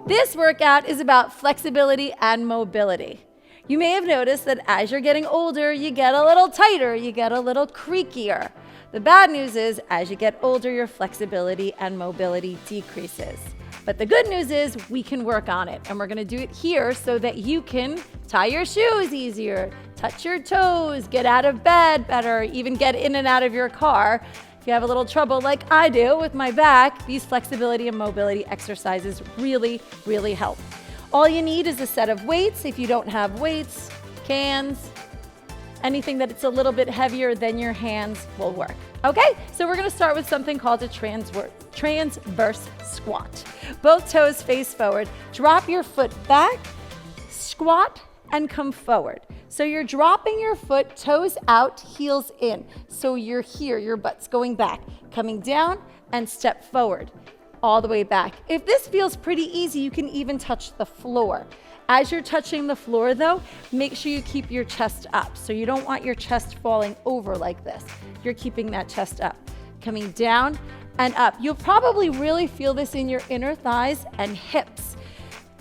This workout is about flexibility and mobility. You may have noticed that as you're getting older, you get a little tighter, you get a little creakier. The bad news is, as you get older, your flexibility and mobility decreases. But the good news is we can work on it, and we're gonna do it here so that you can tie your shoes easier, touch your toes, get out of bed better, even get in and out of your car. If you have a little trouble like I do with my back, these flexibility and mobility exercises really, really help. All you need is a set of weights. If you don't have weights, cans, anything that it's a little bit heavier than your hands will work. Okay, so we're gonna start with something called a transverse squat. Both toes face forward. Drop your foot back, squat, and come forward. So you're dropping your foot, toes out, heels in. So you're here, your butt's going back, coming down and step forward, all the way back. If this feels pretty easy, you can even touch the floor. As you're touching the floor though, make sure you keep your chest up. So you don't want your chest falling over like this. You're keeping that chest up, coming down and up. You'll probably really feel this in your inner thighs and hips.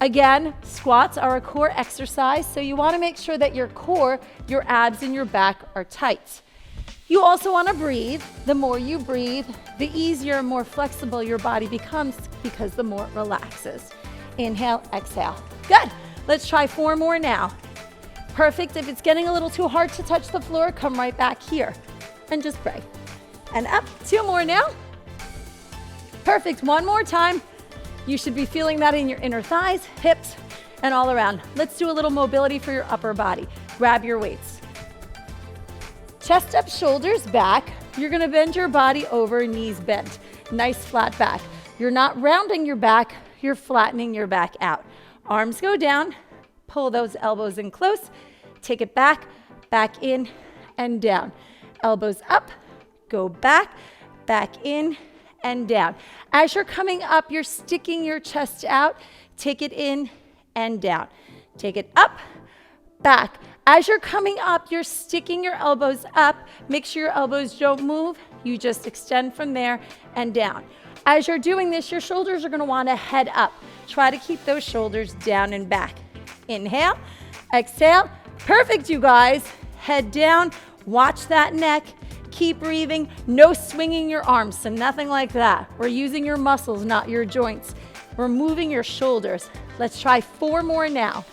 Again, squats are a core exercise, so you want to make sure that your core, your abs and your back are tight. You also want to breathe. The more you breathe, the easier and more flexible your body becomes because the more it relaxes. Inhale, exhale. Good. Let's try 4 more now. Perfect. If it's getting a little too hard to touch the floor, come right back here and just pray. And up. 2 more now. Perfect. 1 more time. You should be feeling that in your inner thighs, hips, and all around. Let's do a little mobility for your upper body. Grab your weights. Chest up, shoulders back. You're gonna bend your body over, knees bent. Nice flat back. You're not rounding your back, you're flattening your back out. Arms go down, pull those elbows in close, take it back, back in, and down. Elbows up, go back, back in, and down. As you're coming up, you're sticking your chest out. Take it in and down. Take it up, back. As you're coming up, you're sticking your elbows up. Make sure your elbows don't move. You just extend from there and down. As you're doing this, your shoulders are gonna wanna head up. Try to keep those shoulders down and back. Inhale, exhale. Perfect, you guys. Head down, watch that neck. Keep breathing, no swinging your arms, so nothing like that. We're using your muscles, not your joints. We're moving your shoulders. Let's try 4 more now.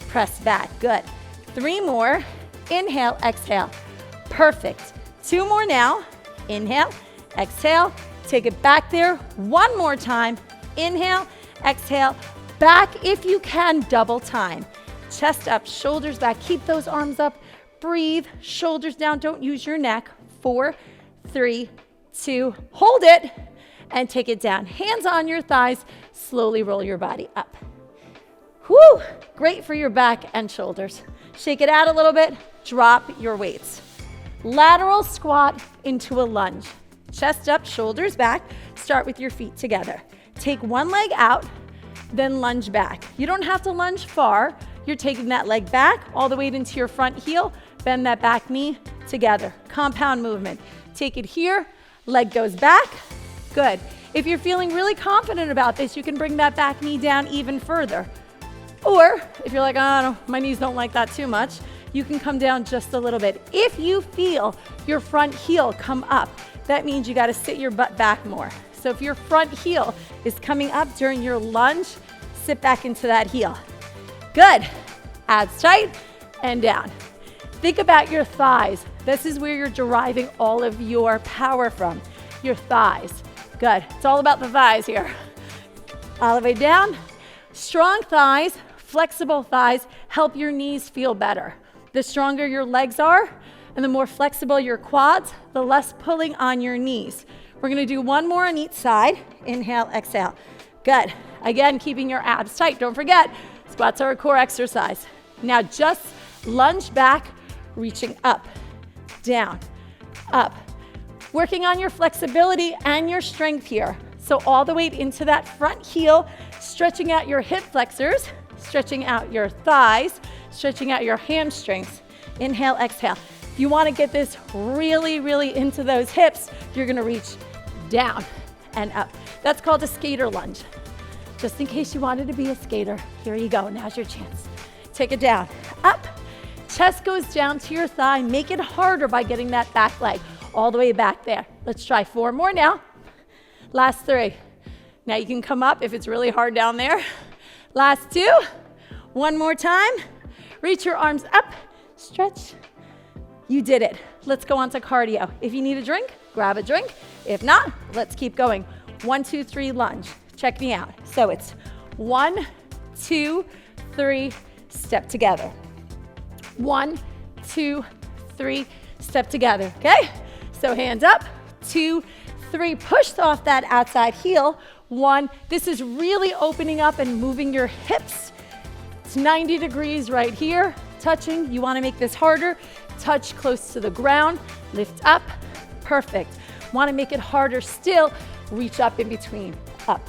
Press back, good. 3 more, inhale, exhale. Perfect. 2 more now, inhale, exhale. Take it back there, 1 more time. Inhale, exhale, back if you can, double time. Chest up, shoulders back, keep those arms up. Breathe, shoulders down, don't use your neck. 4, 3, 2, hold it, and take it down. Hands on your thighs, slowly roll your body up. Whew, great for your back and shoulders. Shake it out a little bit, drop your weights. Lateral squat into a lunge. Chest up, shoulders back, start with your feet together. Take one leg out, then lunge back. You don't have to lunge far. You're taking that leg back, all the way into your front heel, bend that back knee together. Compound movement. Take it here, leg goes back. Good. If you're feeling really confident about this, you can bring that back knee down even further. Or if you're like, oh, no, my knees don't like that too much, you can come down just a little bit. If you feel your front heel come up, that means you gotta sit your butt back more. So if your front heel is coming up during your lunge, sit back into that heel. Good. Abs tight and down. Think about your thighs. This is where you're deriving all of your power from, your thighs. Good. It's all about the thighs here. All the way down. Strong thighs, flexible thighs help your knees feel better. The stronger your legs are and the more flexible your quads, the less pulling on your knees. We're gonna do 1 more on each side. Inhale, exhale. Good. Again, keeping your abs tight. Don't forget, squats are a core exercise. Now just lunge back, reaching up, down, up. Working on your flexibility and your strength here. So all the way into that front heel, stretching out your hip flexors, stretching out your thighs, stretching out your hamstrings. Inhale, exhale. If you want to get this really, really into those hips, you're going to reach down and up. That's called a skater lunge. Just in case you wanted to be a skater, here you go. Now's your chance. Take it down, up. Chest goes down to your thigh. Make it harder by getting that back leg all the way back there. Let's try 4 more now. Last 3. Now you can come up if it's really hard down there. Last 2. 1 more time. Reach your arms up, stretch. You did it. Let's go on to cardio. If you need a drink, grab a drink. If not, let's keep going. 1, 2, 3, lunge. Check me out. So it's 1, 2, 3, step together. 1, 2, 3, step together, okay? So hands up, 2, 3, push off that outside heel. 1, this is really opening up and moving your hips. It's 90 degrees right here, touching. You wanna make this harder. Touch close to the ground, lift up, perfect. Wanna make it harder still, reach up in between, up.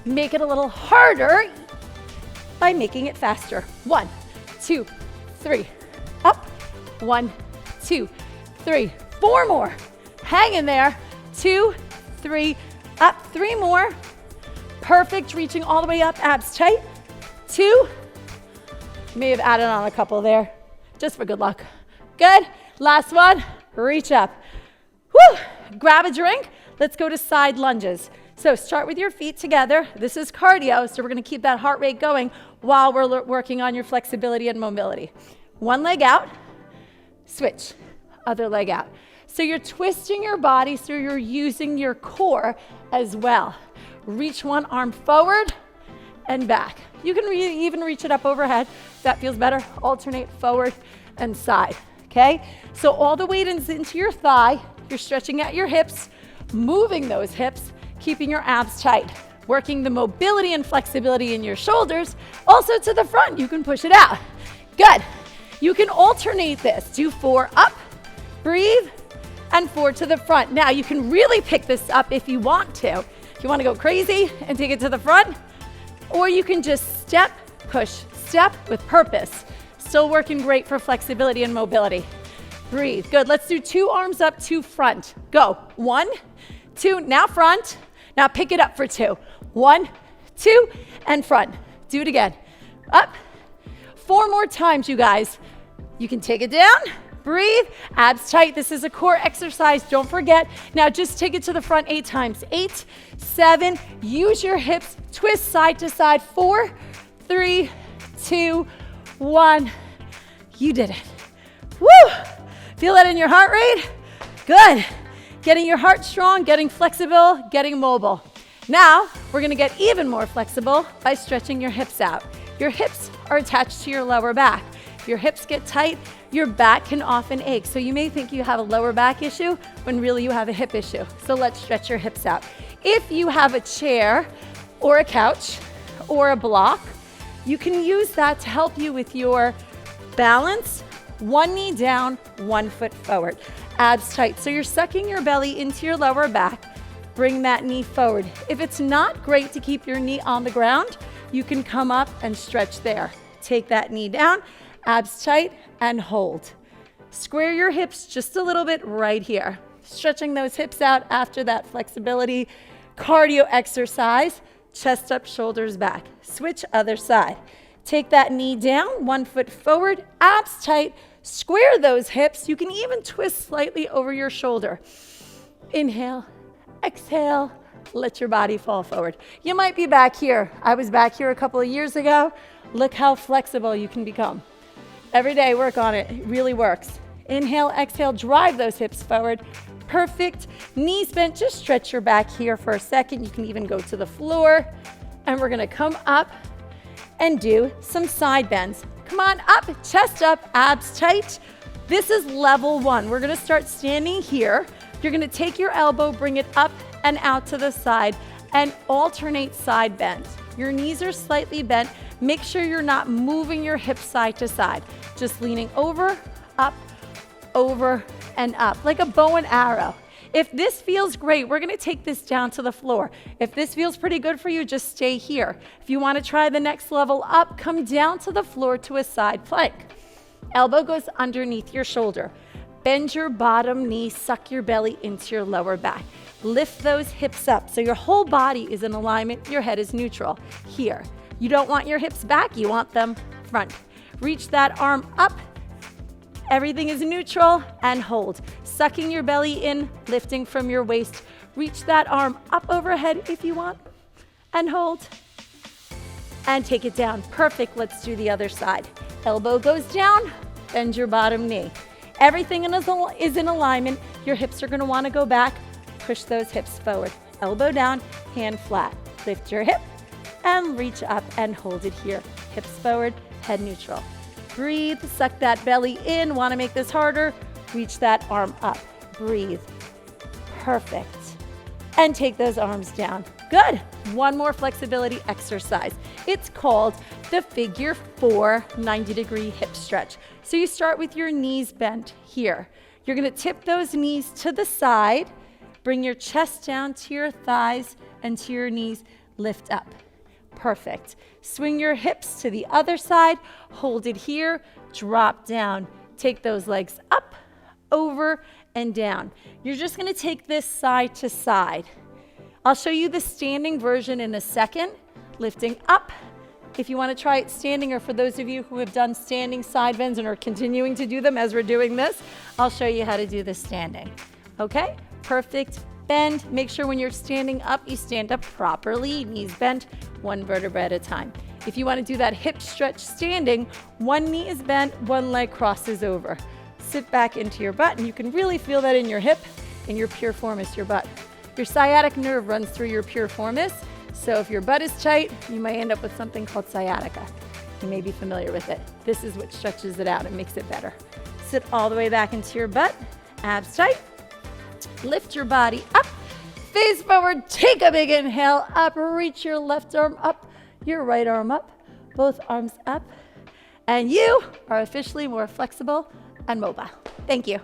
Make it a little harder by making it faster. 1, 2, 3, up. 1, 2, 3, 4 more. Hang in there. 2, 3, up. 3 more. Perfect, reaching all the way up, abs tight. 2, may have added on a couple there, just for good luck. Good, last one, reach up. Woo, grab a drink. Let's go to side lunges. So start with your feet together. This is cardio, so we're gonna keep that heart rate going while we're working on your flexibility and mobility. One leg out, switch, other leg out. So you're twisting your body, so you're using your core as well. Reach one arm forward and back. You can even reach it up overhead. If that feels better, alternate forward and side, okay? So all the weight is into your thigh. You're stretching out your hips, moving those hips, keeping your abs tight, working the mobility and flexibility in your shoulders. Also to the front, you can push it out. Good. You can alternate this. Do 4 up, breathe, and 4 to the front. Now you can really pick this up if you want to. If you want to go crazy and take it to the front, or you can just step, push, step with purpose. Still working great for flexibility and mobility. Breathe. Good. Let's do 2 arms up, 2 front. Go. 1, 2, now front. Now pick it up for 2. 1, 2, and front. Do it again. Up. 4 more times, you guys. You can take it down, breathe, abs tight. This is a core exercise, don't forget. Now just take it to the front 8 times. 8, 7, use your hips, twist side to side. 4, 3, 2, 1. You did it. Woo! Feel that in your heart rate? Good. Getting your heart strong, getting flexible, getting mobile. Now, we're gonna get even more flexible by stretching your hips out. Your hips are attached to your lower back. If your hips get tight, your back can often ache. So you may think you have a lower back issue when really you have a hip issue. So let's stretch your hips out. If you have a chair or a couch or a block, you can use that to help you with your balance. 1 knee down, 1 foot forward. Abs tight. So you're sucking your belly into your lower back. Bring that knee forward. If it's not great to keep your knee on the ground, you can come up and stretch there. Take that knee down, abs tight, and hold. Square your hips just a little bit right here. Stretching those hips out after that flexibility cardio exercise. Chest up, shoulders back. Switch other side. Take that knee down, 1 foot forward, abs tight. Square those hips. You can even twist slightly over your shoulder. Inhale, exhale. Let your body fall forward. You might be back here. I was back here a couple of years ago. Look how flexible you can become. Every day, work on it. It really works. Inhale, exhale, drive those hips forward. Perfect. Knees bent, just stretch your back here for a second. You can even go to the floor. And we're gonna come up and do some side bends. Come on up, chest up, abs tight. This is level 1. We're gonna start standing here. You're gonna take your elbow, bring it up and out to the side and alternate side bends. Your knees are slightly bent. Make sure you're not moving your hips side to side. Just leaning over, and up, like a bow and arrow. If this feels great, we're gonna take this down to the floor. If this feels pretty good for you, just stay here. If you wanna try the next level up, come down to the floor to a side plank. Elbow goes underneath your shoulder. Bend your bottom knee, suck your belly into your lower back. Lift those hips up so your whole body is in alignment, your head is neutral. Here, you don't want your hips back, you want them front. Reach that arm up, everything is neutral, and hold. Sucking your belly in, lifting from your waist. Reach that arm up overhead if you want, and hold. And take it down. Perfect. Let's do the other side. Elbow goes down, bend your bottom knee. Everything is in alignment. Your hips are going to want to go back. Push those hips forward. Elbow down, hand flat. Lift your hip and reach up and hold it here. Hips forward, head neutral. Breathe, suck that belly in. Want to make this harder? Reach that arm up. Breathe. Perfect. And take those arms down. Good. One more flexibility exercise. It's called the figure 4 90-degree hip stretch. So you start with your knees bent here. You're going to tip those knees to the side. Bring your chest down to your thighs and to your knees. Lift up. Perfect. Swing your hips to the other side. Hold it here. Drop down. Take those legs up, over, and down. You're just going to take this side to side. I'll show you the standing version in a second. Lifting up. If you want to try it standing, or for those of you who have done standing side bends and are continuing to do them as we're doing this, I'll show you how to do this standing. Okay? Perfect. Bend. Make sure when you're standing up, you stand up properly, knees bent, one vertebra at a time. If you want to do that hip stretch standing, one knee is bent, one leg crosses over. Sit back into your butt, and you can really feel that in your hip, in your piriformis, your butt. Your sciatic nerve runs through your piriformis, so if your butt is tight, you may end up with something called sciatica. You may be familiar with it. This is what stretches it out and makes it better. Sit all the way back into your butt, abs tight. Lift your body up, face forward, take a big inhale up, reach your left arm up, your right arm up, both arms up, and you are officially more flexible and mobile. Thank you.